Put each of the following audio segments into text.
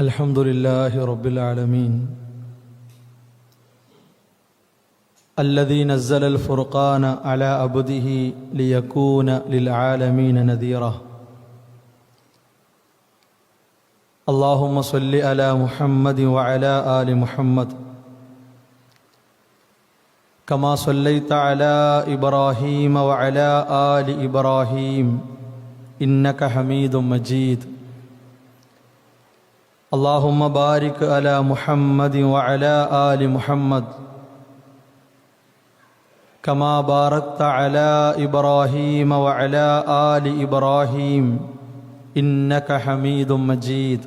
الحمد لله رب العالمين الذي نزل الفرقان على عبده ليكون للعالمين نذيرا. اللهم صل على محمد وعلى آل محمد كما صليت على إبراهيم وعلى آل إبراهيم إنك حميد مجيد. اللهم بارك على محمد وعلى آل محمد كما باركت على إبراهيم وعلى آل إبراهيم إنك حميد مجيد.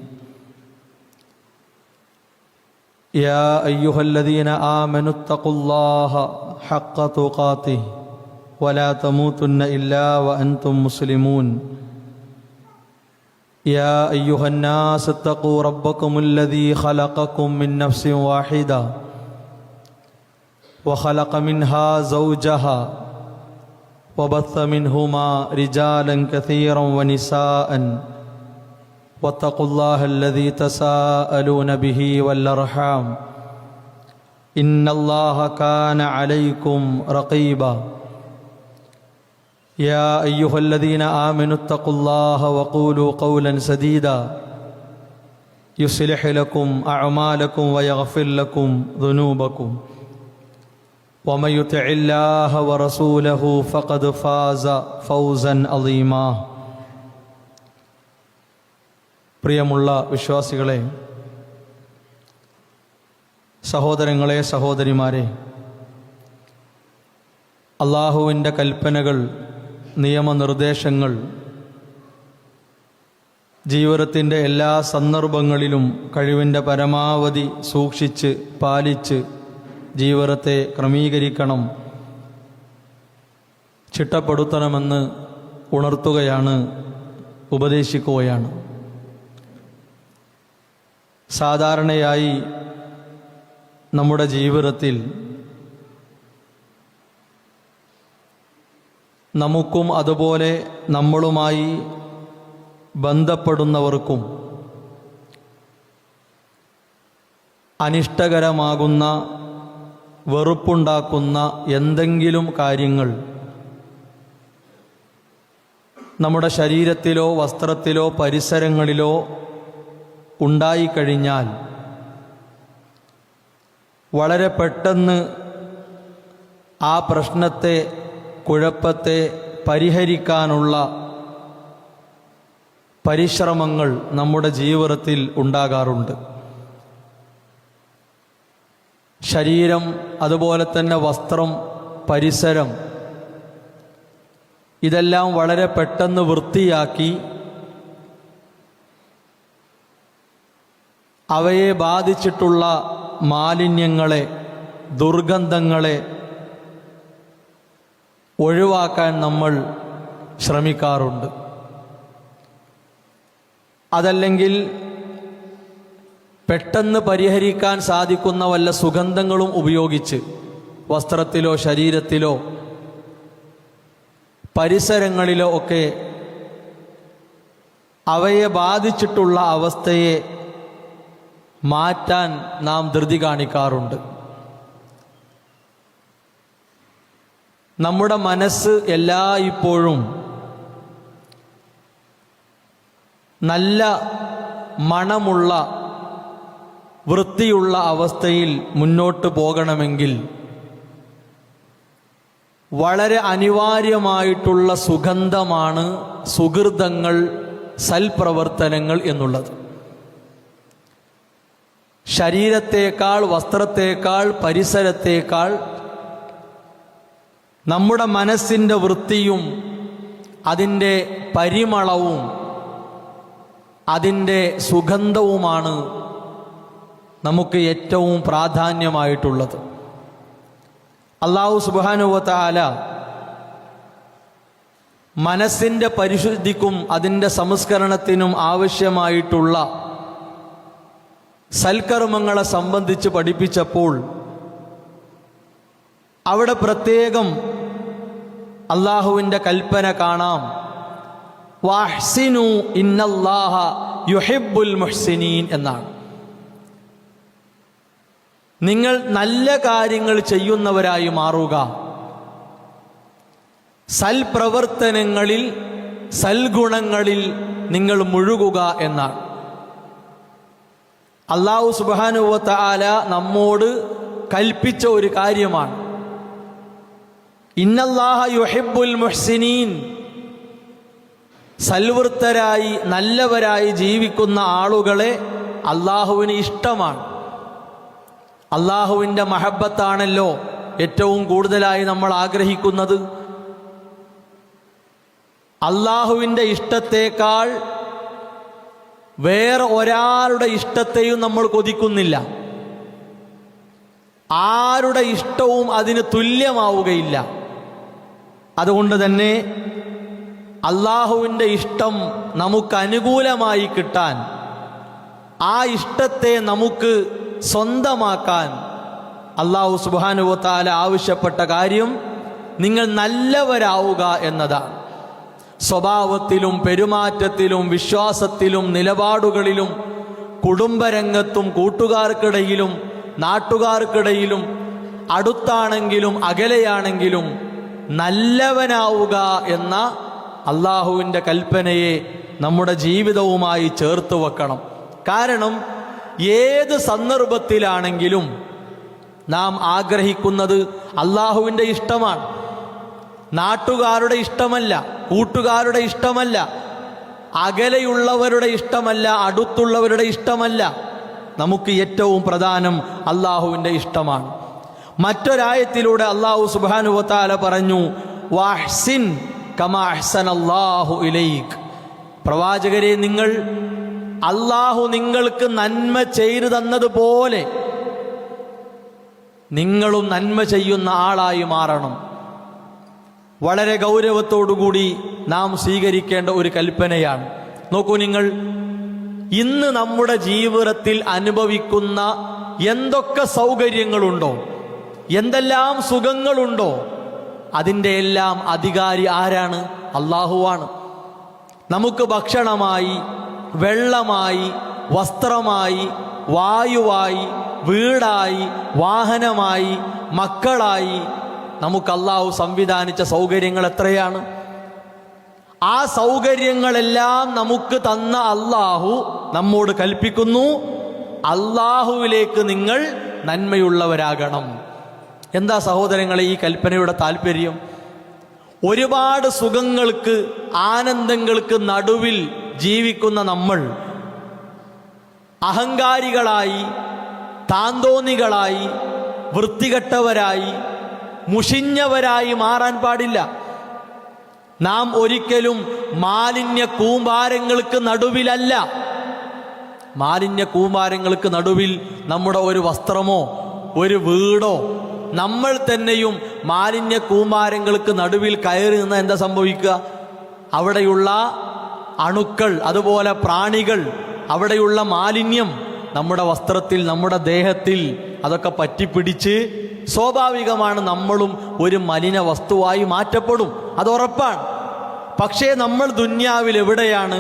يا أيها الذين آمنوا اتقوا الله حق تقاته ولا تموتن إلا وأنتم مسلمون. يا أيها الناس اتقوا ربكم الذي خلقكم من نفس واحدة وخلق منها زوجها وبث منهما رجالا كثيرا ونساء واتقوا الله الذي تساءلون به والأرحام إن الله كان عليكم رقيبا. يا أيها الذين آمنوا اتقوا الله وقولوا قولا سديدا يصلح لكم أعمالكم ويغفر لكم ذنوبكم ومن يطع الله ورسوله فقد فاز فوزا عظيما. പ്രിയമുള്ള വിശ്വാസികളെ, സഹോദരങ്ങളെ, സഹോദരിമാരെ, അള്ളാഹുവിൻ്റെ കൽപ്പനകൾ, നിയമനിർദ്ദേശങ്ങൾ ജീവിതത്തിൻ്റെ എല്ലാ സന്ദർഭങ്ങളിലും കഴിവിൻ്റെ പരമാവധി സൂക്ഷിച്ച് പാലിച്ച് ജീവിതത്തെ ക്രമീകരിക്കണം, ചിട്ടപ്പെടുത്തണമെന്ന് ഉണർത്തുകയാണ്, ഉപദേശിക്കുകയാണ്. സാധാരണയായി നമ്മുടെ ജീവിതത്തിൽ നമുക്കും അതുപോലെ നമ്മളുമായി ബന്ധപ്പെടുന്നവർക്കും അനിഷ്ടകരമാകുന്ന, വെറുപ്പുണ്ടാക്കുന്ന എന്തെങ്കിലും കാര്യങ്ങൾ നമ്മുടെ ശരീരത്തിലോ വസ്ത്രത്തിലോ പരിസരങ്ങളിലോ ഉണ്ടായിക്കഴിഞ്ഞാൽ വളരെ പെട്ടെന്ന് ആ പ്രശ്നത്തെ, കുഴപ്പത്തെ പരിഹരിക്കാനുള്ള പരിശ്രമങ്ങൾ നമ്മുടെ ജീവിതത്തിൽ ഉണ്ടാകാറുണ്ട്. ശരീരം, അതുപോലെ തന്നെ വസ്ത്രം, പരിസരം, ഇതെല്ലാം വളരെ പെട്ടെന്ന് വൃത്തിയാക്കി അവയെ ബാധിച്ചിട്ടുള്ള മാലിന്യങ്ങളെ, ദുർഗന്ധങ്ങളെ ഒഴിവാക്കാൻ നമ്മൾ ശ്രമിക്കാറുണ്ട്. അതല്ലെങ്കിൽ പെട്ടെന്ന് പരിഹരിക്കാൻ സാധിക്കുന്ന വല്ല സുഗന്ധങ്ങളും ഉപയോഗിച്ച് വസ്ത്രത്തിലോ ശരീരത്തിലോ പരിസരങ്ങളിലോ ഒക്കെ അവയെ ബാധിച്ചിട്ടുള്ള അവസ്ഥയെ മാറ്റാൻ നാം ധൃതി കാണിക്കാറുണ്ട്. നമ്മുടെ മനസ്സ് എല്ലായ്പ്പോഴും നല്ല മണമുള്ള, വൃത്തിയുള്ള അവസ്ഥയിൽ മുന്നോട്ട് പോകണമെങ്കിൽ വളരെ അനിവാര്യമായിട്ടുള്ള സുഗന്ധമാണ് സുഹൃതങ്ങൾ, സൽപ്രവർത്തനങ്ങൾ എന്നുള്ളത്. ശരീരത്തേക്കാൾ, വസ്ത്രത്തേക്കാൾ, പരിസരത്തേക്കാൾ നമ്മുടെ മനസ്സിൻ്റെ വൃത്തിയും അതിൻ്റെ പരിമളവും അതിൻ്റെ സുഗന്ധവുമാണ് നമുക്ക് ഏറ്റവും പ്രാധാന്യമായിട്ടുള്ളത്. അല്ലാഹു സുബ്ഹാനഹു വ തആല മനസ്സിൻ്റെ പരിശുദ്ധിക്കും അതിൻ്റെ സംസ്കരണത്തിനും ആവശ്യമായിട്ടുള്ള സൽക്കർമ്മങ്ങളെ സംബന്ധിച്ച് പഠിപ്പിച്ചപ്പോൾ അവിടെ പ്രത്യേകം അള്ളാഹുവിൻ്റെ കൽപ്പന കാണാം. വഹ്സിനു ഇന്നല്ലാഹ യുഹിബ്ബുൽ മുഹ്സിനീൻ എന്നാണ്. നിങ്ങൾ നല്ല കാര്യങ്ങൾ ചെയ്യുന്നവരായി മാറുക, സൽപ്രവർത്തനങ്ങളിൽ സൽഗുണങ്ങളിൽ നിങ്ങൾ മുഴുകുക എന്നാണ്. അല്ലാഹു സുബ്ഹാനഹു വ തആല നമ്മോട് കൽപ്പിച്ച ഒരു കാര്യമാണ്. ഇന്നല്ലാഹ യുഹിബ്ബുൽ മുഹ്സിനീൻ, സൽവൃത്തരായി നല്ലവരായി ജീവിക്കുന്ന ആളുകളെ അള്ളാഹുവിന് ഇഷ്ടമാണ്. അള്ളാഹുവിൻ്റെ മഹബത്താണല്ലോ ഏറ്റവും കൂടുതലായി നമ്മൾ ആഗ്രഹിക്കുന്നത്. അള്ളാഹുവിൻ്റെ ഇഷ്ടത്തേക്കാൾ വേറെ ഒരാളുടെ ഇഷ്ടത്തെയും നമ്മൾ കൊതിക്കുന്നില്ല. ആരുടെ ഇഷ്ടവും അതിന് തുല്യമാവുകയില്ല. അതുകൊണ്ട് തന്നെ അള്ളാഹുവിൻ്റെ ഇഷ്ടം നമുക്ക് അനുകൂലമായി കിട്ടാൻ, ആ ഇഷ്ടത്തെ നമുക്ക് സ്വന്തമാക്കാൻ അല്ലാഹു സുബ്ഹാനഹു വ തആല ആവശ്യപ്പെട്ട കാര്യം നിങ്ങൾ നല്ലവരാവുക എന്നതാണ്. സ്വഭാവത്തിലും പെരുമാറ്റത്തിലും വിശ്വാസത്തിലും നിലപാടുകളിലും കുടുംബരംഗത്തും കൂട്ടുകാർക്കിടയിലും നാട്ടുകാർക്കിടയിലും അടുത്താണെങ്കിലും അകലെയാണെങ്കിലും നല്ലവനാവുക എന്ന അള്ളാഹുവിൻ്റെ കൽപ്പനയെ നമ്മുടെ ജീവിതവുമായി ചേർത്ത് വെക്കണം. കാരണം ഏത് സന്ദർഭത്തിലാണെങ്കിലും നാം ആഗ്രഹിക്കുന്നത് അള്ളാഹുവിൻ്റെ ഇഷ്ടമാണ്, നാട്ടുകാരുടെ ഇഷ്ടമല്ല, കൂട്ടുകാരുടെ ഇഷ്ടമല്ല, അകലെയുള്ളവരുടെ ഇഷ്ടമല്ല, അടുത്തുള്ളവരുടെ ഇഷ്ടമല്ല. നമുക്ക് ഏറ്റവും പ്രധാനം അള്ളാഹുവിൻ്റെ ഇഷ്ടമാണ്. മറ്റൊരായത്തിലൂടെ അല്ലാഹു സുബ്ഹാനഹു വ തആല പറഞ്ഞു, വഹ്സിൻ കമാ അഹ്സനല്ലാഹു ഇലൈക്. പ്രവാചകരെ, നിങ്ങൾ അള്ളാഹു നിങ്ങൾക്ക് നന്മ ചെയ്തു തന്നതുപോലെ നിങ്ങളും നന്മ ചെയ്യുന്ന ആളായി മാറണം. വളരെ ഗൗരവത്തോടുകൂടി നാം സ്വീകരിക്കേണ്ട ഒരു കൽപ്പനയാണ്. നോക്കൂ, നിങ്ങൾ ഇന്ന് നമ്മുടെ ജീവിതത്തിൽ അനുഭവിക്കുന്ന എന്തൊക്കെ സൗകര്യങ്ങളുണ്ടോ, എന്തെല്ലാം സുഖങ്ങളുണ്ടോ, അതിൻ്റെ എല്ലാം അധികാരി ആരാണ്? അള്ളാഹുവാണ്. നമുക്ക് ഭക്ഷണമായി, വെള്ളമായി, വസ്ത്രമായി, വായുവായി, വീടായി, വാഹനമായി, മക്കളായി നമുക്ക് അള്ളാഹു സംവിധാനിച്ച സൗകര്യങ്ങൾ എത്രയാണ്? ആ സൗകര്യങ്ങളെല്ലാം നമുക്ക് തന്ന അള്ളാഹു നമ്മോട് കൽപ്പിക്കുന്നു, അള്ളാഹുവിലേക്ക് നിങ്ങൾ നന്മയുള്ളവരാകണം. എന്താ സഹോദരങ്ങളെ ഈ കൽപ്പനയുടെ താല്പര്യം? ഒരുപാട് സുഖങ്ങൾക്ക് ആനന്ദങ്ങൾക്ക് നടുവിൽ ജീവിക്കുന്ന നമ്മൾ അഹങ്കാരികളായി, താന്തോന്നികളായി, വൃത്തികെട്ടവരായി, മുഷിഞ്ഞവരായി മാറാൻ പാടില്ല. നാം ഒരിക്കലും മാലിന്യ കൂമ്പാരങ്ങൾക്ക് നടുവിലല്ല. മാലിന്യ കൂമ്പാരങ്ങൾക്ക് നടുവിൽ നമ്മുടെ ഒരു വസ്ത്രമോ ഒരു വീടോ, നമ്മൾ തന്നെയും മാലിന്യ കൂമ്പാരങ്ങൾക്ക് നടുവിൽ കയറി നിന്ന് എന്താ സംഭവിക്കുക? അവിടെയുള്ള അണുക്കൾ, അതുപോലെ പ്രാണികൾ, അവിടെയുള്ള മാലിന്യം നമ്മുടെ വസ്ത്രത്തിൽ, നമ്മുടെ ദേഹത്തിൽ അതൊക്കെ പറ്റിപ്പിടിച്ച് സ്വാഭാവികമാണ് നമ്മളും ഒരു മലിന വസ്തുവായി മാറ്റപ്പെടും. അത് ഉറപ്പാണ്. പക്ഷേ നമ്മൾ ദുന്യാവിൽ എവിടെയാണ്?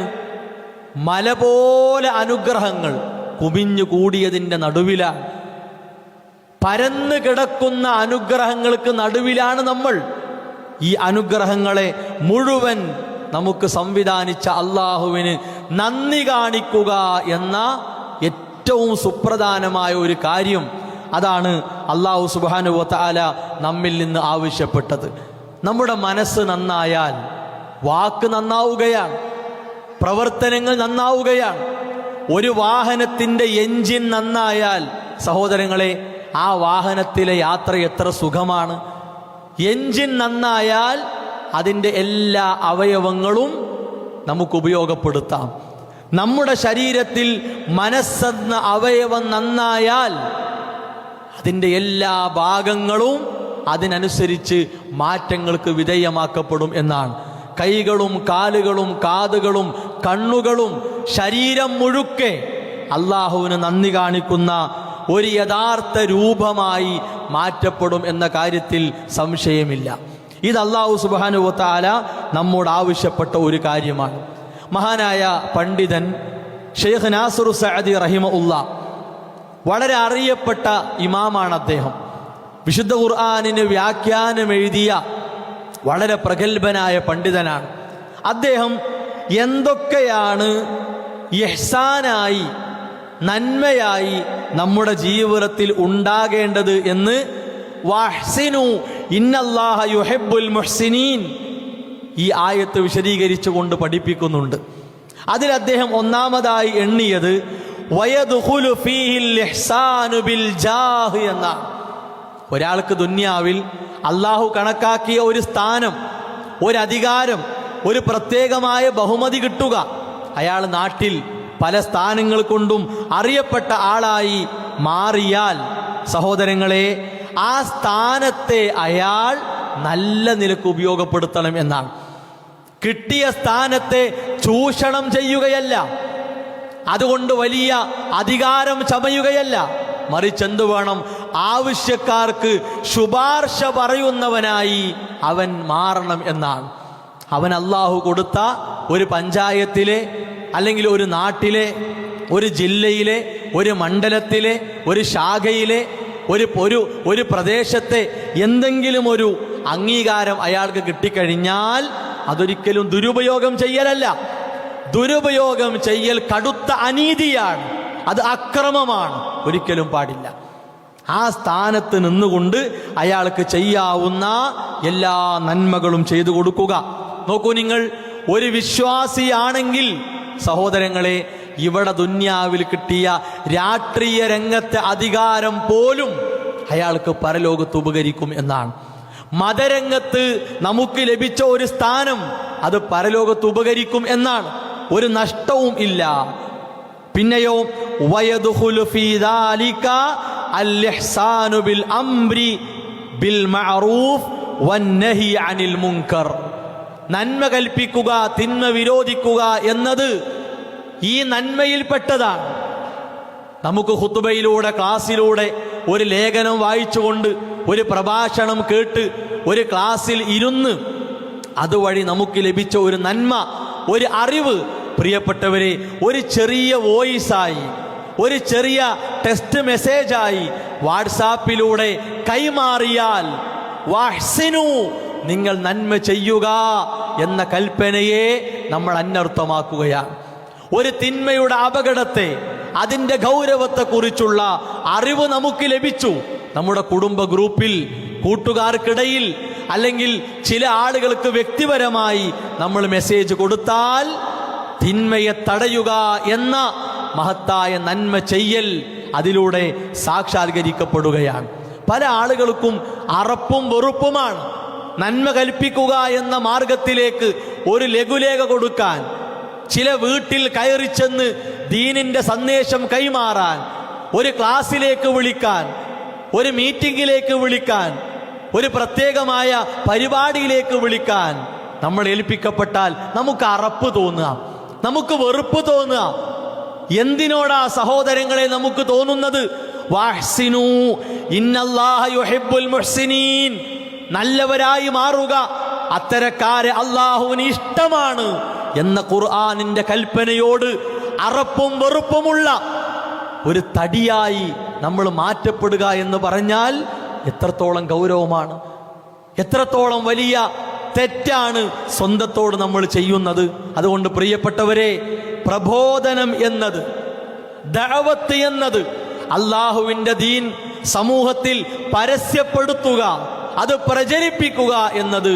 മല പോലെ അനുഗ്രഹങ്ങൾ കുമിഞ്ഞു കൂടിയതിൻ്റെ നടുവിലാണ്, പരന്നു കിടക്കുന്ന അനുഗ്രഹങ്ങൾക്ക് നടുവിലാണ് നമ്മൾ. ഈ അനുഗ്രഹങ്ങളെ മുഴുവൻ നമുക്ക് സംവിധാനിച്ച അള്ളാഹുവിന് നന്ദി കാണിക്കുക എന്ന ഏറ്റവും സുപ്രധാനമായ ഒരു കാര്യം, അതാണ് അല്ലാഹു സുബ്ഹാനഹു വ തആല നമ്മിൽ നിന്ന് ആവശ്യപ്പെട്ടത്. നമ്മുടെ മനസ്സ് നന്നായാൽ വാക്ക് നന്നാവുകയാണ്, പ്രവർത്തനങ്ങൾ നന്നാവുകയാണ്. ഒരു വാഹനത്തിൻ്റെ എൻജിൻ നന്നായാൽ സഹോദരങ്ങളെ, ആ വാഹനത്തിലെ യാത്ര എത്ര സുഖമാണ്. എൻജിൻ നന്നായാൽ അതിൻ്റെ എല്ലാ അവയവങ്ങളും നമുക്ക് ഉപയോഗപ്പെടുത്താം. നമ്മുടെ ശരീരത്തിൽ മനസ്സെന്ന അവയവം നന്നായാൽ അതിൻ്റെ എല്ലാ ഭാഗങ്ങളും അതിനനുസരിച്ച് മാറ്റങ്ങൾക്ക് വിധേയമാക്കപ്പെടും എന്നാണ്. കൈകളും കാലുകളും കാതുകളും കണ്ണുകളും ശരീരം മുഴുക്കെ അള്ളാഹുവിന് നന്ദി കാണിക്കുന്ന ഒരു യഥാർത്ഥ രൂപമായി മാറ്റപ്പെടും എന്ന കാര്യത്തിൽ സംശയമില്ല. ഇത് അല്ലാഹു സുബ്ഹാനഹു വ തആല നമ്മോട് ആവശ്യപ്പെട്ട ഒരു കാര്യമാണ്. മഹാനായ പണ്ഡിതൻ ഷെയ്ഖ് നാസിറു സഅദി റഹിമഹുല്ലാ വളരെ അറിയപ്പെട്ട ഇമാമാണ് അദ്ദേഹം. വിശുദ്ധ ഖുർആനിന് വ്യാഖ്യാനം എഴുതിയ വളരെ പ്രഗത്ഭനായ പണ്ഡിതനാണ് അദ്ദേഹം. എന്തൊക്കെയാണ് ഇഹ്സാനായി നന്മയായി നമ്മുടെ ജീവിതത്തിൽ ഉണ്ടാകേണ്ടത് എന്ന് വഹ്സിനു ഇന്നല്ലാഹ യുഹിബ്ബുൽ മുഹ്സിനീൻ ഈ ആയത്ത് വിശദീകരിച്ചുകൊണ്ട് പഠിപ്പിക്കുന്നുണ്ട്. അതിൽ അദ്ദേഹം ഒന്നാമതായി എണ്ണിയത് വയദ്ഖുലു ഫീഹിൽ ഇഹ്സാനു ബിൽ ജാഹ് എന്നാണ്. ഒരാൾക്ക് ദുനിയാവിൽ അള്ളാഹു കണക്കാക്കിയ ഒരു സ്ഥാനം, ഒരു അധികാരം, ഒരു പ്രത്യേകമായ ബഹുമതി കിട്ടുക, അയാൾ നാട്ടിൽ പല സ്ഥാനങ്ങൾ കൊണ്ടും അറിയപ്പെട്ട ആളായി മാറിയാൽ സഹോദരങ്ങളെ, ആ സ്ഥാനത്തെ അയാൾ നല്ല നിലക്ക് ഉപയോഗപ്പെടുത്തണം എന്നാണ്. കിട്ടിയ സ്ഥാനത്തെ ചൂഷണം ചെയ്യുകയല്ല, അതുകൊണ്ട് വലിയ അധികാരം ചമയുകയല്ല, മറിച്ച് എന്തു വേണം, ആവശ്യക്കാർക്ക് ശുപാർശ പറയുന്നവനായി അവൻ മാറണം എന്നാണ്. അവൻ അള്ളാഹു കൊടുത്ത ഒരു പഞ്ചായത്തിലെ, അല്ലെങ്കിൽ ഒരു നാട്ടിലെ, ഒരു ജില്ലയിലെ, ഒരു മണ്ഡലത്തിലെ, ഒരു ശാഖയിലെ, ഒരു പ്രദേശത്തെ എന്തെങ്കിലും ഒരു അംഗീകാരം അയാൾക്ക് കിട്ടിക്കഴിഞ്ഞാൽ അതൊരിക്കലും ദുരുപയോഗം ചെയ്യലല്ല. ദുരുപയോഗം ചെയ്യൽ കടുത്ത അനീതിയാണ്, അത് അക്രമമാണ്, ഒരിക്കലും പാടില്ല. ആ സ്ഥാനത്ത് നിന്നുകൊണ്ട് അയാൾക്ക് ചെയ്യാവുന്ന എല്ലാ നന്മകളും ചെയ്തു കൊടുക്കുക. നോക്കൂ, നിങ്ങൾ ഒരു വിശ്വാസിയാണെങ്കിൽ സഹോദരങ്ങളെ, ഇവിടെ ദുന്യാവിൽ കിട്ടിയ രാഷ്ട്രീയ രംഗത്തെ അധികാരം പോലും അയാൾക്ക് പരലോകത്ത് ഉപകരിക്കും എന്നാണ്. മതരംഗത്ത് നമുക്ക് ലഭിച്ച ഒരു സ്ഥാനം അത് പരലോകത്ത് ഉപകരിക്കും എന്നാണ്, ഒരു നഷ്ടവും ഇല്ല. പിന്നെയോ വയദ്ഖുലു ഫീ ദാലിക അൽ ഇഹ്സാനു ബിൽ അംരി ബിൽ മഅറൂഫ് വന്നഹി അനിൽ മുൻകർ. നന്മ കൽപ്പിക്കുക, തിന്മ വിരോധിക്കുക എന്നത് ഈ നന്മയിൽപ്പെട്ടതാണ്. നമുക്ക് ഖുതുബയിലൂടെ, ക്ലാസ്സിലൂടെ, ഒരു ലേഖനം വായിച്ചുകൊണ്ട്, ഒരു പ്രഭാഷണം കേട്ട്, ഒരു ക്ലാസ്സിൽ ഇരുന്ന് അതുവഴി നമുക്ക് ലഭിച്ച ഒരു നന്മ, ഒരു അറിവ്, പ്രിയപ്പെട്ടവരെ, ഒരു ചെറിയ വോയിസായി, ഒരു ചെറിയ ടെക്സ്റ്റ് മെസ്സേജായി വാട്സാപ്പിലൂടെ കൈമാറിയാൽ വഹ്സിനു, നിങ്ങൾ നന്മ ചെയ്യുക എന്ന കൽപ്പനയെ നമ്മൾ അന്വർത്ഥമാക്കുകയാണ്. ഒരു തിന്മയുടെ അപകടത്തെ, അതിൻ്റെ ഗൗരവത്തെക്കുറിച്ചുള്ള അറിവ് നമുക്ക് ലഭിച്ചു. നമ്മുടെ കുടുംബ ഗ്രൂപ്പിൽ, കൂട്ടുകാർക്കിടയിൽ, അല്ലെങ്കിൽ ചില ആളുകൾക്ക് വ്യക്തിപരമായി നമ്മൾ മെസ്സേജ് കൊടുത്താൽ തിന്മയെ തടയുക എന്ന മഹത്തായ നന്മ ചെയ്യൽ അതിലൂടെ സാക്ഷാത്കരിക്കപ്പെടുകയാണ്. പല ആളുകൾക്കും അറപ്പും വെറുപ്പുമാണ്. നന്മ കൽപ്പിക്കുക എന്ന മാർഗത്തിലേക്ക് ഒരു ലഘുലേഖ കൊടുക്കാൻ, ചില വീട്ടിൽ കയറിച്ചെന്ന് ദീനിന്റെ സന്ദേശം കൈമാറാൻ, ഒരു ക്ലാസ്സിലേക്ക് വിളിക്കാൻ, ഒരു മീറ്റിംഗിലേക്ക് വിളിക്കാൻ, ഒരു പ്രത്യേകമായ പരിപാടിയിലേക്ക് വിളിക്കാൻ നമ്മൾ ഏൽപ്പിക്കപ്പെട്ടാൽ നമുക്ക് അറപ്പ് തോന്നുക, നമുക്ക് വെറുപ്പ് തോന്നുക. എന്തിനോടാ സഹോദരങ്ങളെ നമുക്ക് തോന്നുന്നത്? വഹ്സിനു ഇന്നല്ലാഹ യുഹിബ്ബുൽ മുഹ്സിനീൻ, നല്ലവരായി മാറുക, അത്തരക്കാരെ അള്ളാഹുവിന് ഇഷ്ടമാണ് എന്ന ഖുർആനിന്റെ കൽപ്പനയോട് അറപ്പും വെറുപ്പുമുള്ള ഒരു തടിയായി നമ്മൾ മാറ്റപ്പെടുക എന്ന് പറഞ്ഞാൽ എത്രത്തോളം ഗൗരവമാണ്, എത്രത്തോളം വലിയ തെറ്റാണ് സ്വന്തത്തോട് നമ്മൾ ചെയ്യുന്നത്. അതുകൊണ്ട് പ്രിയപ്പെട്ടവരെ, പ്രബോധനം എന്നത്, ദഅവത്ത് എന്നത്, അള്ളാഹുവിൻ്റെ ദീൻ സമൂഹത്തിൽ പരസ്യപ്പെടുത്തുക, അത് പ്രചരിപ്പിക്കുക എന്നത്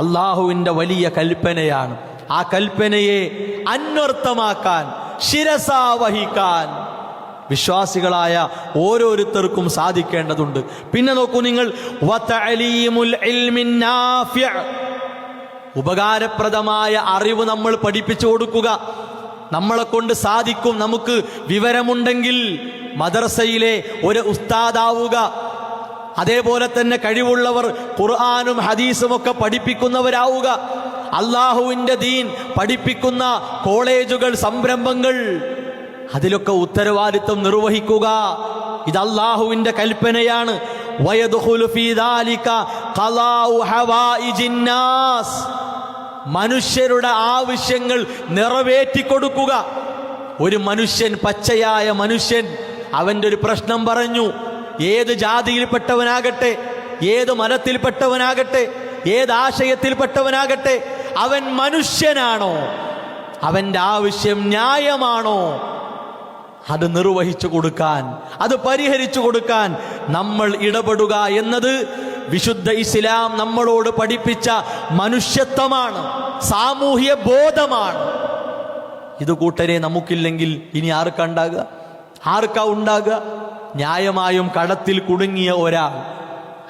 അള്ളാഹുവിൻ്റെ വലിയ കൽപ്പനയാണ്. ആ കൽപ്പനയെ അന്വർത്ഥമാക്കാൻ, ശിരസാ വഹിക്കാൻ വിശ്വാസികളായ ഓരോരുത്തർക്കും സാധിക്കേണ്ടതുണ്ട്. പിന്നെ നോക്കൂ നിങ്ങൾ, വതഅലീമുൽ ഇൽമിൻ നാഫിഅ, ഉപകാരപ്രദമായ അറിവ് നമ്മൾ പഠിപ്പിച്ചു കൊടുക്കുക. നമ്മളെ കൊണ്ട് സാധിക്കും, നമുക്ക് വിവരമുണ്ടെങ്കിൽ മദ്രസയിലെ ഒരു ഉസ്താദാവുക. അതേപോലെ തന്നെ കഴിവുള്ളവർ ഖുർആനും ഹദീസും ഒക്കെ പഠിപ്പിക്കുന്നവരാവുക. അള്ളാഹുവിൻ്റെ ദീൻ പഠിപ്പിക്കുന്ന കോളേജുകൾ, സംരംഭങ്ങൾ, അതിലൊക്കെ ഉത്തരവാദിത്വം നിർവഹിക്കുക. ഇത് അള്ളാഹുവിൻ്റെ കൽപ്പനയാണ്. വയദ്ഖുലു ഫീ ദാലിക ഖളാഉ ഹവായിജിൻ നാസ്, മനുഷ്യരുടെ ആവശ്യങ്ങൾ നിറവേറ്റിക്കൊടുക്കുക. ഒരു മനുഷ്യൻ, പച്ചയായ മനുഷ്യൻ, അവൻ്റെ ഒരു പ്രശ്നം പറഞ്ഞു. ഏത് ജാതിയിൽപ്പെട്ടവനാകട്ടെ, ഏത് മതത്തിൽപ്പെട്ടവനാകട്ടെ, ഏത് ആശയത്തിൽപ്പെട്ടവനാകട്ടെ, അവൻ മനുഷ്യനാണോ, അവൻ്റെ ആവശ്യം ന്യായമാണോ, അത് നിർവഹിച്ചു കൊടുക്കാൻ, അത് പരിഹരിച്ചു കൊടുക്കാൻ നമ്മൾ ഇടപെടുക എന്നത് വിശുദ്ധ ഇസ്ലാം നമ്മളോട് പഠിപ്പിച്ച മനുഷ്യത്വമാണ്, സാമൂഹ്യ ബോധമാണ്. ഇത് കൂട്ടരെ നമുക്കില്ലെങ്കിൽ ഇനി ആർക്കാ ഉണ്ടാകുക? ആർക്കാ ഉണ്ടാകുക? ന്യായമായും കടത്തിൽ കുടുങ്ങിയ ഒരാൾ,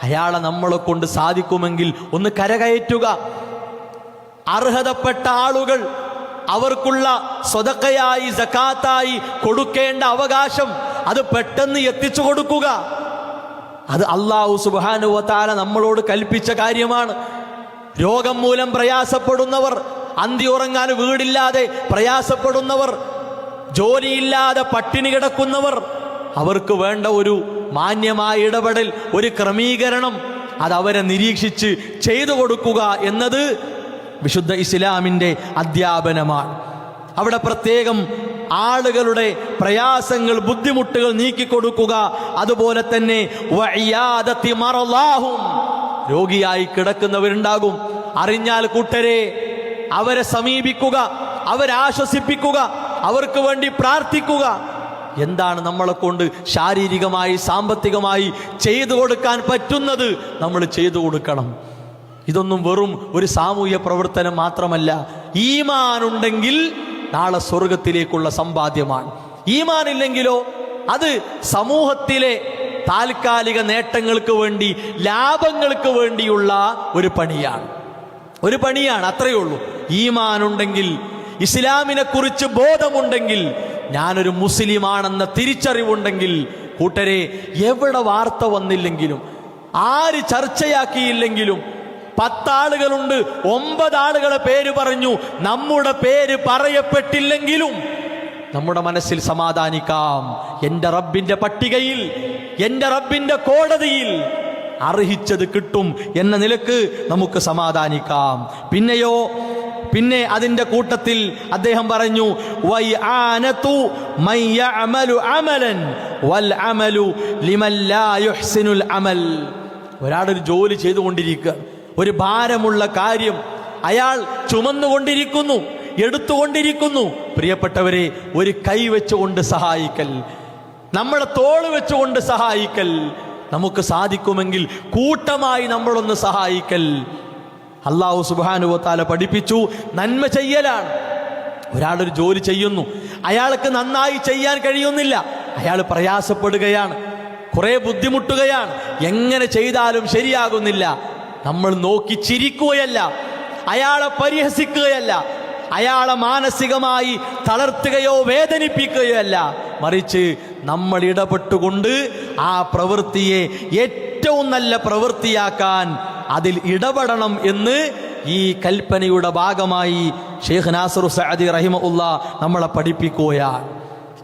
അയാളെ നമ്മളെ കൊണ്ട് സാധിക്കുമെങ്കിൽ ഒന്ന് കരകയറ്റുക. അർഹതപ്പെട്ട ആളുകൾ അവർക്കുള്ള സ്വതക്കയായി, സകാത്തായി കൊടുക്കേണ്ട അവകാശം അത് പെട്ടെന്ന് എത്തിച്ചു കൊടുക്കുക. അത് അല്ലാഹു സുബ്ഹാനഹു വ തആല നമ്മളോട് കൽപ്പിച്ച കാര്യമാണ്. രോഗം മൂലം പ്രയാസപ്പെടുന്നവർ, അന്തി ഉറങ്ങാൻ വീടില്ലാതെ പ്രയാസപ്പെടുന്നവർ, ജോലിയില്ലാതെ പട്ടിണി കിടക്കുന്നവർ, അവർക്ക് വേണ്ട ഒരു മാന്യമായ ഇടപെടൽ, ഒരു ക്രമീകരണം, അത് അവരെ നിരീക്ഷിച്ച് ചെയ്തു കൊടുക്കുക എന്നത് വിശുദ്ധ ഇസ്ലാമിൻ്റെ അധ്യാപനമാണ്. അവിടെ പ്രത്യേകം ആളുകളുടെ പ്രയാസങ്ങൾ, ബുദ്ധിമുട്ടുകൾ നീക്കിക്കൊടുക്കുക. അതുപോലെ തന്നെ വഇയാദത്തി മറളാഹും, രോഗിയായി കിടക്കുന്നവരുണ്ടാകും, അറിഞ്ഞാൽ കൂട്ടരെ അവരെ സമീപിക്കുക, അവരെ ആശ്വസിപ്പിക്കുക, അവർക്ക് വേണ്ടി പ്രാർത്ഥിക്കുക. എന്താണ് നമ്മളെ കൊണ്ട് ശാരീരികമായി, സാമ്പത്തികമായി ചെയ്തു കൊടുക്കാൻ പറ്റുന്നത് നമ്മൾ ചെയ്തു കൊടുക്കണം. ഇതൊന്നും വെറും ഒരു സാമൂഹ്യ പ്രവർത്തനം മാത്രമല്ല. ഈമാനുണ്ടെങ്കിൽ നാളെ സ്വർഗത്തിലേക്കുള്ള സമ്പാദ്യമാണ്. ഈമാനില്ലെങ്കിലോ അത് സമൂഹത്തിലെ താൽക്കാലിക നേട്ടങ്ങൾക്ക് വേണ്ടി, ലാഭങ്ങൾക്ക് വേണ്ടിയുള്ള ഒരു പണിയാണ്, അത്രയേ ഉള്ളൂ. ഈമാനുണ്ടെങ്കിൽ, ഇസ്ലാമിനെ കുറിച്ച് ബോധമുണ്ടെങ്കിൽ, ഞാനൊരു മുസ്ലിമാണെന്ന തിരിച്ചറിവുണ്ടെങ്കിൽ, കൂട്ടരെ എവിടെ വാർത്ത വന്നില്ലെങ്കിലും, ആര് ചർച്ചയാക്കിയില്ലെങ്കിലും, 10 ആളുകളുണ്ട്, 9 ആളുകളെ പേര് പറഞ്ഞു, നമ്മുടെ പേര് പറയപ്പെട്ടില്ലെങ്കിലും നമ്മുടെ മനസ്സിൽ സമാധാനിക്കാം. എൻ്റെ റബ്ബിൻ്റെ പട്ടികയിൽ, എൻ്റെ റബ്ബിൻ്റെ കോടതിയിൽ അർഹിച്ചത് കിട്ടും എന്ന നിലക്ക് നമുക്ക് സമാധാനിക്കാം. പിന്നെ അതിൻ്റെ കൂട്ടത്തിൽ അദ്ദേഹം പറഞ്ഞു, വൈആനതു മൻ യഅമലു അമലൻ വൽ അമലു ലിമൻ ലാ യുഹ്സിനുൽ അമൽ. ഒരാളൊരു ജോലി ചെയ്തുകൊണ്ടിരിക്കുക, ഒരു ഭാരമുള്ള കാര്യം അയാൾ ചുമന്നുകൊണ്ടിരിക്കുന്നു, എടുത്തുകൊണ്ടിരിക്കുന്നു. പ്രിയപ്പെട്ടവരെ, ഒരു കൈ വെച്ചുകൊണ്ട് സഹായിക്കൽ, നമ്മളെ തോള് വെച്ചുകൊണ്ട് സഹായിക്കൽ, നമുക്ക് സാധിക്കുമെങ്കിൽ കൂട്ടമായി നമ്മളൊന്ന് സഹായിക്കൽ. അല്ലാഹു സുബ്ഹാനഹു വ തആല പഠിപ്പിച്ചു, നന്മ ചെയ്യലാണ്. ഒരാളൊരു ജോലി ചെയ്യുന്നു, അയാൾക്ക് നന്നായി ചെയ്യാൻ കഴിയുന്നില്ല, അയാൾ പ്രയാസപ്പെടുകയാണ്, കുറെ ബുദ്ധിമുട്ടുകയാണ്, എങ്ങനെ ചെയ്താലും ശരിയാകുന്നില്ല. നമ്മൾ നോക്കി ചിരിക്കുകയല്ല, അയാളെ പരിഹസിക്കുകയല്ല, അയാളെ മാനസികമായി തളർത്തുകയോ വേദനിപ്പിക്കുകയോ അല്ല, മറിച്ച് നമ്മൾ ഇടപെട്ടുകൊണ്ട് ആ പ്രവൃത്തിയെ ഏറ്റവും നല്ല പ്രവൃത്തിയാക്കാൻ അതിൽ ഇടപെടണം എന്ന് ഈ കൽപ്പനയുടെ ഭാഗമായി ഷെയ്ഖ് നാസിർ സഅദി റഹിമഹുല്ലാ നമ്മളെ പഠിപ്പിക്കുകയാണ്.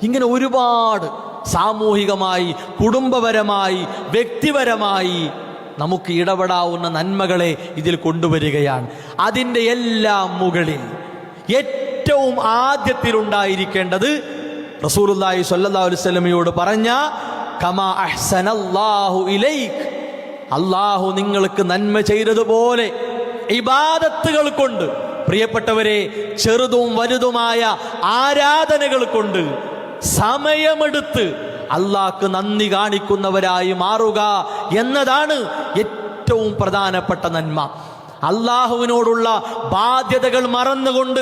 ഇങ്ങനെ ഒരുപാട് സാമൂഹികമായി, കുടുംബപരമായി, വ്യക്തിപരമായി നമുക്ക് ഇടപെടാവുന്ന നന്മകളെ ഇതിൽ കൊണ്ടുവരികയാണ്. അതിൻ്റെ എല്ലാം മുകളിൽ ഏറ്റവും ആദ്യത്തിലുണ്ടായിരിക്കേണ്ടത് റസൂലുള്ളാഹി സ്വല്ലല്ലാഹു അലൈഹി വസല്ലമയോട് പറഞ്ഞ കമാ അഹ്സനല്ലാഹു ഇലൈക്, അല്ലാഹു നിങ്ങൾക്ക് നന്മ ചെയ്തതുപോലെ ഇബാദത്തുകൾ കൊണ്ട്, പ്രിയപ്പെട്ടവരെ, ചെറുതും വലുതുമായ ആരാധനകൾ കൊണ്ട് സമയമെടുത്ത് അല്ലാഹ്ക്ക് നന്ദി കാണിക്കുന്നവരായി മാറുക എന്നതാണ് ഏറ്റവും പ്രധാനപ്പെട്ട നന്മ. അല്ലാഹുവിനോടുള്ള ബാധ്യതകൾ മറന്നുകൊണ്ട്,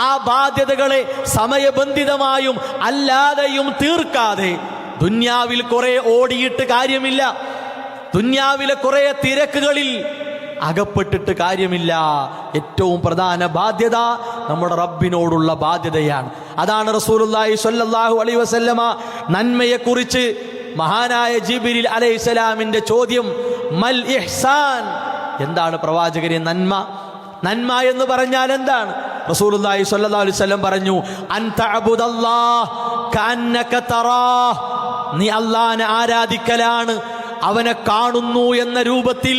ആ ബാധ്യതകളെ സമയബന്ധിതമായും അല്ലാതെയും തീർക്കാതെ, ദുന്യാവിൽ കുറെ ഓടിയിട്ട് കാര്യമില്ല, ദുന്യാവിലെ കുറെ തിരക്കുകളിൽ അകപ്പെട്ടിട്ട് കാര്യമില്ല. ഏറ്റവും പ്രധാന ബാധ്യത നമ്മുടെ റബ്ബിനോടുള്ള ബാധ്യതയാണ്. അതാണ് റസൂലുള്ളാഹി സ്വല്ലല്ലാഹു അലൈഹി വസല്ലമ നന്മയെക്കുറിച്ച് മഹാനായ ജിബ്രീൽ അലൈഹിസ്സലാമിന്റെ ചോദ്യം, മൽ ഇഹ്സാൻ, എന്താണ് പ്രവാചകരെ നന്മ? നന്മ എന്ന് പറഞ്ഞാൽ എന്താണ്? റസൂലുള്ളാഹി സ്വല്ലല്ലാഹു അലൈഹി വസല്ലം പറഞ്ഞു, അൻ തഅബുദല്ലാഹ് കഅന്നക തറാഹ്, നീ അല്ലാഹുവിനെ ആരാധിക്കലാണ് അവനെ കാണുന്നു എന്ന രൂപത്തിൽ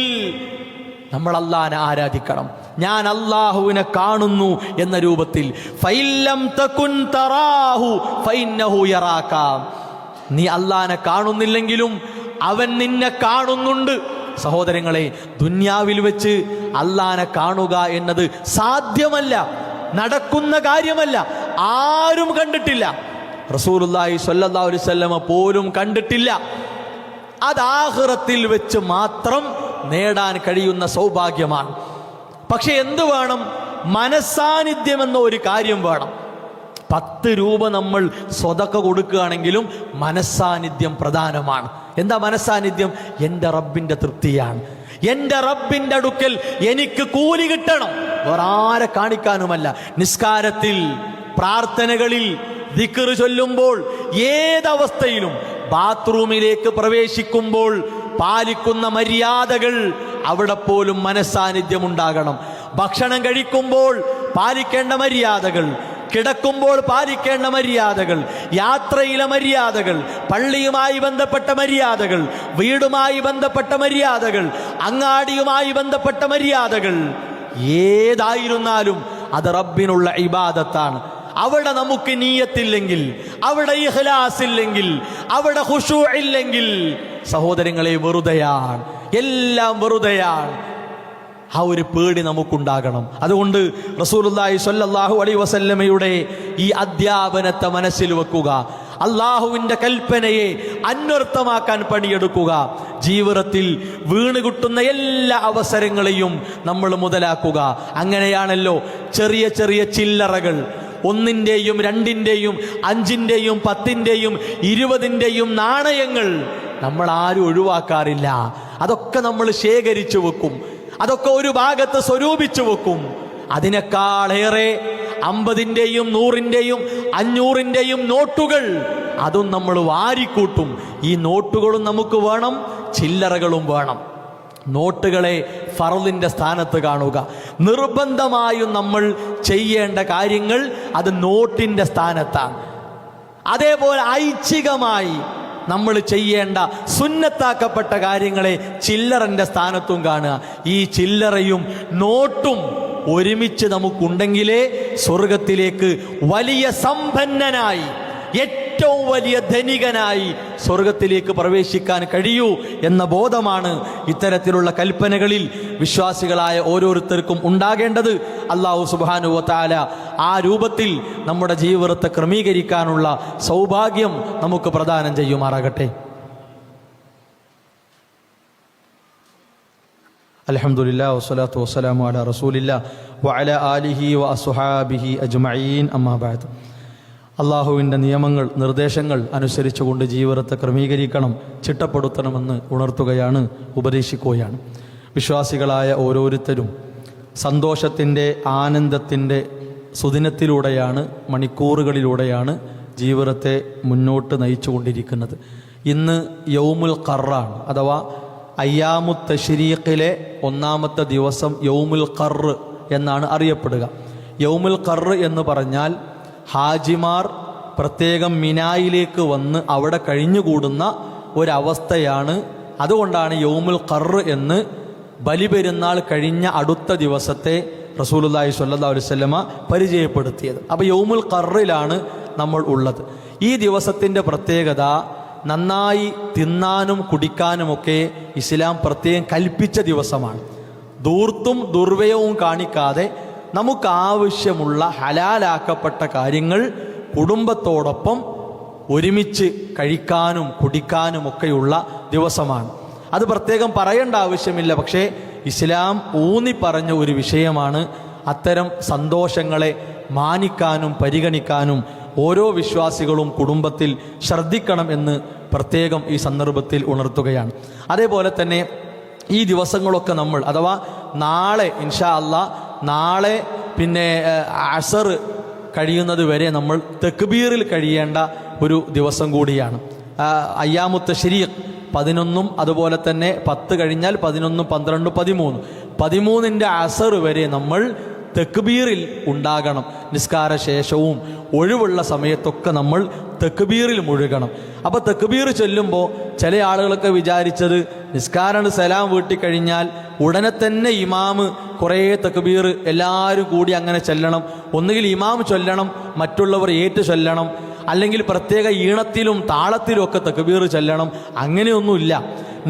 നമ്മൾ അല്ലാഹുവിനെ ആരാധിക്കണം. ഞാൻ അല്ലാഹുവിനെ കാണുന്നു എന്ന രൂപത്തിൽ. ഫൈല്ലം തകുൻ തറാഹു ഫൈന്നഹു യറാക. നീ അല്ലാഹനെ കാണുന്നില്ലെങ്കിലും അവൻ നിന്നെ കാണുന്നുണ്ട്. സഹോദരങ്ങളെ, ദുന്യാവിൽ വെച്ച് അല്ലാഹനെ കാണുക എന്നത് സാധ്യമല്ല, നടക്കുന്ന കാര്യമല്ല. ആരും കണ്ടിട്ടില്ല. റസൂലുള്ളാഹി സ്വല്ലല്ലാഹു അലൈഹി വസല്ലമ പോലും കണ്ടിട്ടില്ല. അത് ആഖിറത്തിൽ വെച്ച് മാത്രം നേടാൻ കഴിയുന്ന സൗഭാഗ്യമാണ്. പക്ഷെ എന്ത് വേണം? മനസ്സാന്നിധ്യം എന്ന ഒരു കാര്യം വേണം. 10 രൂപ നമ്മൾ സ്വതക്ക കൊടുക്കുകയാണെങ്കിലും മനസ്സാന്നിധ്യം പ്രധാനമാണ്. എന്താ മനസ്സാന്നിധ്യം? എൻ്റെ റബ്ബിൻ്റെ തൃപ്തിയാണ്. എൻ്റെ റബ്ബിൻ്റെ അടുക്കൽ എനിക്ക് കൂലി കിട്ടണം, വേറെ ആരെ കാണിക്കാനുമല്ല. നിസ്കാരത്തിൽ, പ്രാർത്ഥനകളിൽ, ദിക്ർ ചൊല്ലുമ്പോൾ, ഏതവസ്ഥയിലും, ബാത്റൂമിലേക്ക് പ്രവേശിക്കുമ്പോൾ പാലിക്കുന്ന മര്യാദകൾ, അവിടെ പോലും മനസ്സാന്നിധ്യം ഉണ്ടാകണം. ഭക്ഷണം കഴിക്കുമ്പോൾ പാലിക്കേണ്ട മര്യാദകൾ, കിടക്കുമ്പോൾ പാലിക്കേണ്ട മര്യാദകൾ, യാത്രയിലെ മര്യാദകൾ, പള്ളിയുമായി ബന്ധപ്പെട്ട മര്യാദകൾ, വീടുമായി ബന്ധപ്പെട്ട മര്യാദകൾ, അങ്ങാടിയുമായി ബന്ധപ്പെട്ട മര്യാദകൾ, ഏതായിരുന്നാലും അത് റബ്ബിനുള്ള ഇബാദത്താണ്. അവിടെ നമുക്ക് നീയത്തില്ലെങ്കിൽ, അവിടെ ഇഖ്ലാസ് ഇല്ലെങ്കിൽ, അവിടെ ഖുശൂ ഇല്ലെങ്കിൽ, സഹോദരങ്ങളെ, വെറുതെയാണ്, എല്ലാം വെറുതെയാണ്. ആ ഒരു പേടി നമുക്കുണ്ടാകണം. അതുകൊണ്ട് റസൂലുള്ളാഹി സ്വല്ലല്ലാഹു അലൈഹി വസല്ലമയുടെ ഈ അധ്യാപനത്തെ മനസ്സിൽ വെക്കുക. അള്ളാഹുവിൻ്റെ കൽപ്പനയെ അന്വർത്ഥമാക്കാൻ പണിയെടുക്കുക. ജീവിതത്തിൽ വീണുകിട്ടുന്ന എല്ലാ അവസരങ്ങളെയും നമ്മൾ മുതലാക്കുക. അങ്ങനെയാണല്ലോ ചെറിയ ചെറിയ ചില്ലറകൾ, 1-ന്റെയും 2-ന്റെയും 5-ന്റെയും 10-ന്റെയും 20-ന്റെയും നാണയങ്ങൾ നമ്മൾ ആരും ഒഴിവാക്കാറില്ല. അതൊക്കെ നമ്മൾ ശേഖരിച്ചു വെക്കും. അതൊക്കെ ഒരു ഭാഗത്ത് സ്വരൂപിച്ചു വെക്കും. അതിനേക്കാളേറെ 50-ന്റെയും 100-ന്റെയും 500-ന്റെയും നോട്ടുകൾ, അതും നമ്മൾ വാരിക്കൂട്ടും. ഈ നോട്ടുകളും നമുക്ക് വേണം, ചില്ലറകളും വേണം. നോട്ടുകളെ ഫർളിന്റെ സ്ഥാനത്ത് കാണുക. നിർബന്ധമായും നമ്മൾ ചെയ്യേണ്ട കാര്യങ്ങൾ അത് നോട്ടിന്റെ സ്ഥാനത്താണ്. അതേപോലെ ഐച്ഛികമായി നമ്മൾ ചെയ്യേണ്ട സുന്നത്താക്കപ്പെട്ട കാര്യങ്ങളെ ചില്ലറന്റെ സ്ഥാനത്തും കാണുക. ഈ ചില്ലറയും നോട്ടും ഒരുമിച്ച് നമുക്കുണ്ടെങ്കിലേ സ്വർഗത്തിലേക്ക് വലിയ സമ്പന്നനായി, ഏറ്റവും വലിയ ധനികനായി സ്വർഗത്തിലേക്ക് പ്രവേശിക്കാൻ കഴിയൂ എന്ന ബോധമാണ് ഇത്തരത്തിലുള്ള കൽപ്പനകളിൽ വിശ്വാസികളായ ഓരോരുത്തർക്കും ഉണ്ടാകേണ്ടത്. അല്ലാഹു സുബ്ഹാനഹു വ തആല ആ രൂപത്തിൽ നമ്മുടെ ജീവിതത്തെ ക്രമീകരിക്കാനുള്ള സൗഭാഗ്യം നമുക്ക് പ്രദാനം ചെയ്യുമാറാകട്ടെ. അൽഹംദുലില്ലാഹി വസ്സലാത്തു വസ്സലാമു അലാ റസൂലില്ലാഹി വഅലാ ആലിഹി വഅസ്ഹാബിഹി അജ്മഈൻ. അമ്മാ ബഅദ്. അള്ളാഹുവിൻ്റെ നിയമങ്ങൾ, നിർദ്ദേശങ്ങൾ അനുസരിച്ചുകൊണ്ട് ജീവിതത്തെ ക്രമീകരിക്കണം, ചിട്ടപ്പെടുത്തണമെന്ന് ഉണർത്തുകയാണ്, ഉപദേശിക്കുകയാണ്. വിശ്വാസികളായ ഓരോരുത്തരും സന്തോഷത്തിൻ്റെ, ആനന്ദത്തിൻ്റെ സുദിനത്തിലൂടെയാണ്, മണിക്കൂറുകളിലൂടെയാണ് ജീവിതത്തെ മുന്നോട്ട് നയിച്ചുകൊണ്ടിരിക്കുന്നത്. ഇന്ന് യൗമുൽ ഖർറാണ്, അഥവാ അയ്യാമു തശ്രീഖിലെ 1-ാമത്തെ ദിവസം യൗമുൽ ഖർറ് എന്നാണ് അറിയപ്പെടുക. യൗമുൽ ഖർറ് എന്ന് പറഞ്ഞാൽ ഹാജിമാർ പ്രത്യേകം മിനായിലേക്ക് വന്ന് അവിടെ കഴിഞ്ഞുകൂടുന്ന ഒരവസ്ഥയാണ്. അതുകൊണ്ടാണ് യൗമുൽ ഖർറ് എന്ന് ബലിപെരുന്നാൾ കഴിഞ്ഞ അടുത്ത ദിവസത്തെ റസൂലുള്ളാഹി സ്വല്ലല്ലാഹു അലൈഹി വസല്ലമ പരിചയപ്പെടുത്തിയത്. അപ്പോൾ യൗമുൽ ഖർറിലാണ് നമ്മൾ ഉള്ളത്. ഈ ദിവസത്തിൻ്റെ പ്രത്യേകത, നന്നായി തിന്നാനും കുടിക്കാനുമൊക്കെ ഇസ്ലാം പ്രത്യേകം കൽപ്പിച്ച ദിവസമാണ്. ധൂർത്തും ദുർവ്യയവും കാണിക്കാതെ നമുക്ക് ആവശ്യമുള്ള ഹലാലാക്കപ്പെട്ട കാര്യങ്ങൾ കുടുംബത്തോടൊപ്പം ഒരുമിച്ച് കഴിക്കാനും കുടിക്കാനുമൊക്കെയുള്ള ദിവസമാണ്. അത് പ്രത്യേകം പറയേണ്ട ആവശ്യമില്ല. പക്ഷേ ഇസ്ലാം ഊന്നി പറഞ്ഞ ഒരു വിഷയമാണ്. അത്തരം സന്തോഷങ്ങളെ മാനിക്കാനും പരിഗണിക്കാനും ഓരോ വിശ്വാസികളും കുടുംബത്തിൽ ശ്രദ്ധിക്കണം എന്ന് പ്രത്യേകം ഈ സന്ദർഭത്തിൽ ഉണർത്തുകയാണ്. അതേപോലെ തന്നെ ഈ ദിവസങ്ങളൊക്കെ നമ്മൾ, അഥവാ നാളെ ഇൻഷാ അല്ലാ, നാളെ പിന്നെ അസർ കഴിയുന്നത് വരെ നമ്മൾ തക്ബീറിൽ കഴിയേണ്ട ഒരു ദിവസം കൂടിയാണ്. അയ്യാമു തശ്രീഖ് 11, അതുപോലെ തന്നെ 10 കഴിഞ്ഞാൽ 11, 12, 13, 13-ന്റെ അസർ വരെ നമ്മൾ തക്ബീറിൽ ഉണ്ടാകണം. നിസ്കാര ശേഷവും ഒഴിവുള്ള സമയത്തൊക്കെ നമ്മൾ തക്ബീറിൽ മുഴുകണം. അപ്പോൾ തക്ബീർ ചൊല്ലുമ്പോൾ ചില ആളുകളൊക്കെ വിചാരിച്ചത് നിസ്കാരം സലാം വീട്ടിക്കഴിഞ്ഞാൽ ഉടനെ തന്നെ ഇമാമ് കുറേ തക്ബീർ എല്ലാവരും കൂടി അങ്ങനെ ചൊല്ലണം. ഒന്നുകിൽ ഇമാം ചൊല്ലണം, മറ്റുള്ളവർ ഏറ്റു ചൊല്ലണം, അല്ലെങ്കിൽ പ്രത്യേക ഈണത്തിലും താളത്തിലും ഒക്കെ തക്ബീർ ചൊല്ലണം. അങ്ങനെയൊന്നുമില്ല.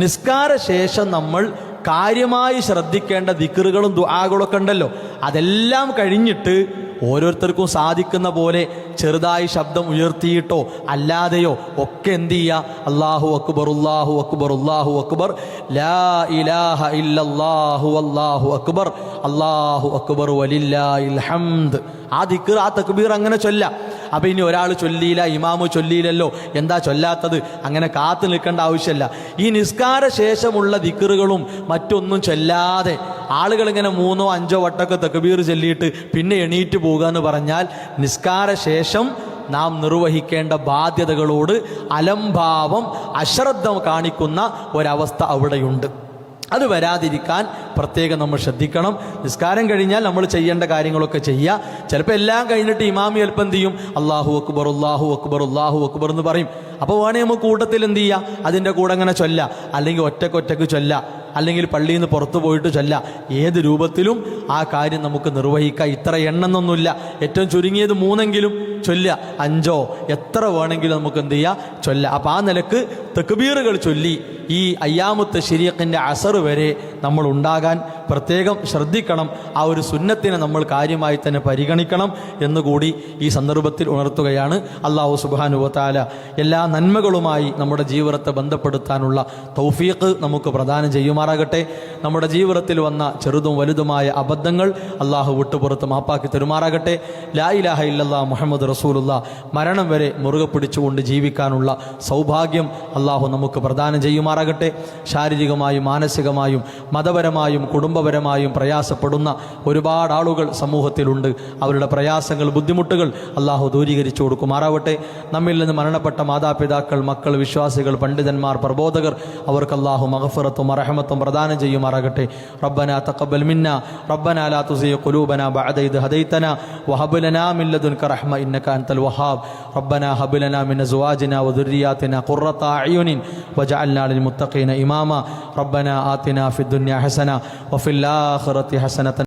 നിസ്കാര ശേഷം നമ്മൾ കാര്യമായി ശ്രദ്ധിക്കേണ്ട ദിക്റുകളും ദുആകളൊക്കെ ഉണ്ടല്ലോ, അതെല്ലാം കഴിഞ്ഞിട്ട് ഓരോരുത്തർക്കും സാധിക്കുന്ന പോലെ ചെറുതായി ശബ്ദം ഉയർത്തിയിട്ടോ അല്ലാതെയോ ഒക്കെ എന്ത് ചെയ്യുക, അല്ലാഹു അക്ബർ അല്ലാഹു അക്ബർ അല്ലാഹു അക്ബർ ലാ ഇലാഹ ഇല്ലല്ലാഹു അല്ലാഹു അക്ബർ അല്ലാഹു അക്ബർ വലില്ലാഹിൽ ഹംദ്, ആ ദിക്ർ ആ തക്ബീർ അങ്ങനെ ചൊല്ല. അപ്പം ഇനി ഒരാൾ ചൊല്ലിയില്ല, ഇമാമു ചൊല്ലിയില്ലല്ലോ, എന്താ ചൊല്ലാത്തത്, അങ്ങനെ കാത്തു നിൽക്കേണ്ട ആവശ്യമില്ല. ഈ നിസ്കാര ശേഷമുള്ള ദിക്റുകളും മറ്റൊന്നും ചൊല്ലാതെ ആളുകൾ ഇങ്ങനെ 3ഓ 5ഓ വട്ടമൊക്കെ തക്ബീർ ചൊല്ലിയിട്ട് പിന്നെ എണീറ്റ് പോകുക എന്ന് പറഞ്ഞാൽ നിസ്കാര ശേഷം നാം നിർവഹിക്കേണ്ട ബാധ്യതകളോട് അലംഭാവം, അശ്രദ്ധ കാണിക്കുന്ന ഒരവസ്ഥ അവിടെയുണ്ട്. അത് വരാതിരിക്കാൻ പ്രത്യേകം നമ്മൾ ശ്രദ്ധിക്കണം. നിസ്കാരം കഴിഞ്ഞാൽ നമ്മൾ ചെയ്യേണ്ട കാര്യങ്ങളൊക്കെ ചെയ്യുക. ചിലപ്പോൾ എല്ലാം കഴിഞ്ഞിട്ട് ഇമാമി ചിലപ്പോൾ എന്ത് ചെയ്യും, അല്ലാഹു അക്ബർ അല്ലാഹു അക്ബർ അല്ലാഹു അക്ബർ എന്ന് പറയും. അപ്പോൾ വേണേൽ നമുക്ക് കൂട്ടത്തിൽ എന്ത് ചെയ്യുക, അതിൻ്റെ കൂടെ അങ്ങനെ ചൊല്ല, അല്ലെങ്കിൽ ഒറ്റക്കൊറ്റക്ക് ചൊല്ല, അല്ലെങ്കിൽ പള്ളിയിൽ നിന്ന് പുറത്തു പോയിട്ട് ചൊല്ല. ഏത് രൂപത്തിലും ആ കാര്യം നമുക്ക് നിർവഹിക്കാം. ഇത്ര എണ്ണമെന്നൊന്നുമില്ല, ഏറ്റവും ചുരുങ്ങിയത് 3എങ്കിലും ചൊല്ല, 5ഓ എത്ര വേണമെങ്കിലും നമുക്ക് എന്ത് ചെയ്യാം, ചൊല്ല. അപ്പോൾ ആ നിലക്ക് തക്ബീറുകൾ ചൊല്ലി ഈ അയ്യാമുത്ത് ശരീഖിൻ്റെ അസർ വരെ നമ്മൾ ഉണ്ടാകാൻ പ്രത്യേകം ശ്രദ്ധിക്കണം. ആ ഒരു സുന്നത്തിനെ നമ്മൾ കാര്യമായി തന്നെ പരിഗണിക്കണം എന്നുകൂടി ഈ സന്ദർഭത്തിൽ ഉണർത്തുകയാണ്. അല്ലാഹു സുബ്ഹാനഹു വ തആല എല്ലാ നന്മകളുമായി നമ്മുടെ ജീവിതത്തെ ബന്ധപ്പെടുത്താനുള്ള തൗഫീഖ് നമുക്ക് പ്രദാനം ചെയ്യുമാറാകട്ടെ. നമ്മുടെ ജീവിതത്തിൽ വന്ന ചെറുതും വലുതുമായ അബദ്ധങ്ങൾ അള്ളാഹു വിട്ടുപുറത്ത് മാപ്പാക്കി തരുമാറാകട്ടെ. ലാ ഇലാഹ ഇല്ലല്ലാഹ് മുഹമ്മദ് റസൂലുള്ളാഹ് മരണം വരെ മുറുകെ പിടിച്ചുകൊണ്ട് ജീവിക്കാനുള്ള സൗഭാഗ്യം അള്ളാഹു നമുക്ക് പ്രദാനം ചെയ്യുമാറാകട്ടെ. ശാരീരികമായും മാനസികമായും മതപരമായും കുടുംബപരമായും പ്രയാസപ്പെടുന്ന ഒരുപാട് ആളുകൾ സമൂഹത്തിലുണ്ട്. അവരുടെ പ്രയാസങ്ങൾ, ബുദ്ധിമുട്ടുകൾ അള്ളാഹു ദൂരീകരിച്ചു കൊടുക്കുമാറാവട്ടെ. നമ്മിൽ നിന്ന് മരണപ്പെട്ട മാതാപിതാക്കൾ, മക്കൾ, വിശ്വാസികൾ, പണ്ഡിതന്മാർ, പ്രബോധകർ, അവർക്ക് അള്ളാഹു മഗ്ഫിറത്തും റഹ്മത്തും പ്രദാനം ചെയ്യുമാറാകട്ടെ. റബ്ബനാ തഖബ്ബൽ മിന്നാ റബ്ബനാ ലാ തുസിഗ് ഖുലൂബനാ ബഅദ ഇദ് ഹദൈതനാ വഹബ് ലനാ മിൻ ലദുൻക റഹ്മ ഇന്നക അൻതൽ വഹാബ്. റബ്ബനാ ഹബ് ലനാ മിൻ അസ്വാജിനാ വദുർരിയാതിനാ ഖുർറത അയുനിൻ വജഅൽനാ ലിൽ മുത്തഖീന ഇമാമാ. റബ്ബനാ ആതിനാ ഫിദ് ദുനിയ ഹസന വഫിൽ ആഖിറതി ഹസനത